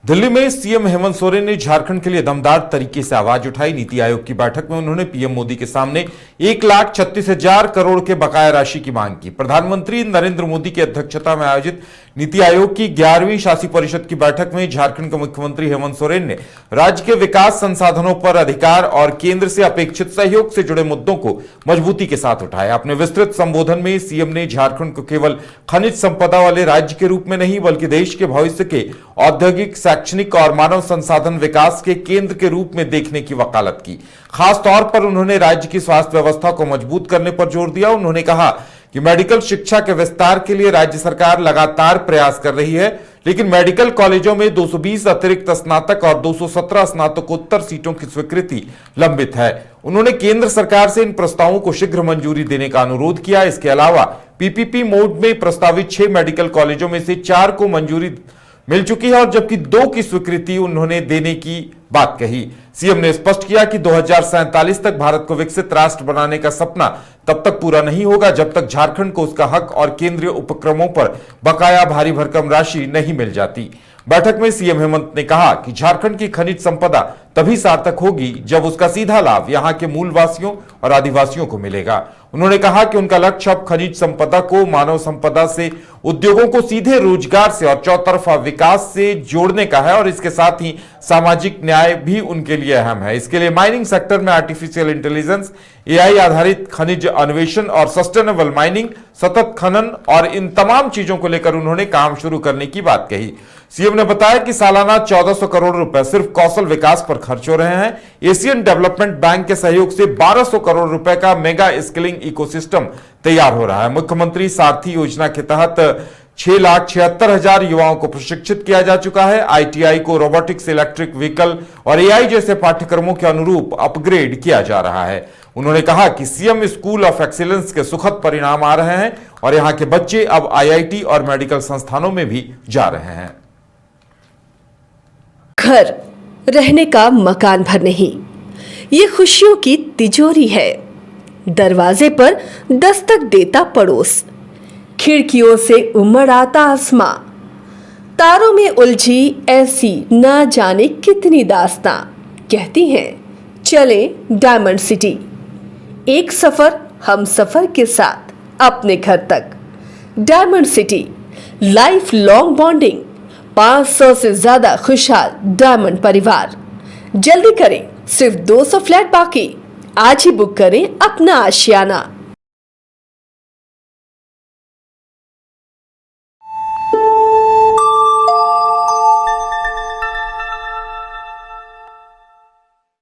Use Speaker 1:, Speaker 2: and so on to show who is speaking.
Speaker 1: दिल्ली में सीएम हेमंत सोरेन ने झारखंड के लिए दमदार तरीके से आवाज उठाई। नीति आयोग की बैठक में उन्होंने पीएम मोदी के सामने 1,36,000 करोड़ के बकाया राशि की मांग की। प्रधानमंत्री नरेंद्र मोदी की अध्यक्षता में आयोजित नीति आयोग की 11वीं शासी परिषद की बैठक में झारखंड के मुख्यमंत्री हेमंत सोरेन ने राज्य के विकास संसाधनों पर अधिकार और केंद्र से अपेक्षित सहयोग से जुड़े मुद्दों को मजबूती के साथ उठाया। अपने विस्तृत संबोधन में सीएम ने झारखंड को केवल खनिज संपदा वाले राज्य के रूप में नहीं बल्कि देश के भविष्य के औद्योगिक, शैक्षणिक और मानव संसाधन विकास के केंद्र के रूप में देखने की वकालत की। खास तौर पर उन्होंने राज्य की स्वास्थ्य व्यवस्था को मजबूत करने पर जोर दिया। उन्होंने कहा कि मेडिकल शिक्षा के विस्तार के लिए राज्य सरकार लगातार प्रयास कर रही है, लेकिन मेडिकल कॉलेजों में 220 अतिरिक्त स्नातक और 217 स्नातकोत्तर सीटों की स्वीकृति लंबित है। उन्होंने केंद्र सरकार से इन प्रस्तावों को शीघ्र मंजूरी देने का अनुरोध किया। इसके अलावा पीपीपी मोड में प्रस्तावित 6 मेडिकल कॉलेजों में से 4 को मंजूरी मिल चुकी है और जबकि 2 की स्वीकृति उन्होंने देने की बात कही। सीएम ने स्पष्ट किया कि 2047 तक भारत को विकसित राष्ट्र बनाने का सपना तब तक पूरा नहीं होगा जब तक झारखंड को उसका हक और केंद्रीय उपक्रमों पर बकाया भारी भरकम राशि नहीं मिल जाती। बैठक में सीएम हेमंत ने कहा कि झारखंड की खनिज संपदा तभी सार्थक होगी जब उसका सीधा लाभ यहां के मूलवासियों और आदिवासियों को मिलेगा। उन्होंने कहा कि उनका लक्ष्य अब खनिज संपदा को मानव संपदा से, उद्योगों को सीधे रोजगार से और चौतरफा विकास से जोड़ने का है और इसके साथ ही सामाजिक न्याय भी उनके लिए अहम है। इसके लिए माइनिंग सेक्टर में आर्टिफिशियल इंटेलिजेंस, एआई आधारित खनिज अन्वेषण और सस्टेनेबल माइनिंग, सतत खनन और इन तमाम चीजों को लेकर उन्होंने काम शुरू करने की बात कही। सीएम ने बताया कि सालाना 1400 करोड़ रुपए सिर्फ कौशल विकास पर खर्च हो रहे हैं। एशियन डेवलपमेंट बैंक के सहयोग से 1200 करोड़ रुपए का मेगा स्किलिंग इकोसिस्टम तैयार हो रहा है। मुख्यमंत्री सारथी योजना के तहत 6,76,000 युवाओं को प्रशिक्षित किया जा चुका है। आईटीआई को रोबोटिक्स, इलेक्ट्रिक व्हीकल और एआई जैसे पाठ्यक्रमों के अनुरूप अपग्रेड किया जा रहा है। उन्होंने कहा कि सीएम स्कूल ऑफ एक्सीलेंस के सुखद परिणाम आ रहे हैं और यहां के बच्चे अब आईआईटी और मेडिकल संस्थानों में भी जा रहे हैं।
Speaker 2: घर रहने का मकान भर नहीं, ये खुशियों की तिजोरी है। दरवाजे पर दस्तक देता पड़ोस, खिड़कियों से उमड़ आता आसमां, तारों में उलझी ऐसी ना जाने कितनी दास्तां। कहती हैं चले डायमंड सिटी, एक सफर हम सफर के साथ अपने घर तक। Diamond city, life long bonding, 500 से ज्यादा खुशहाल डायमंड परिवार। जल्दी करें, सिर्फ 200 फ्लैट बाकी। आज ही बुक करें अपना आशियाना।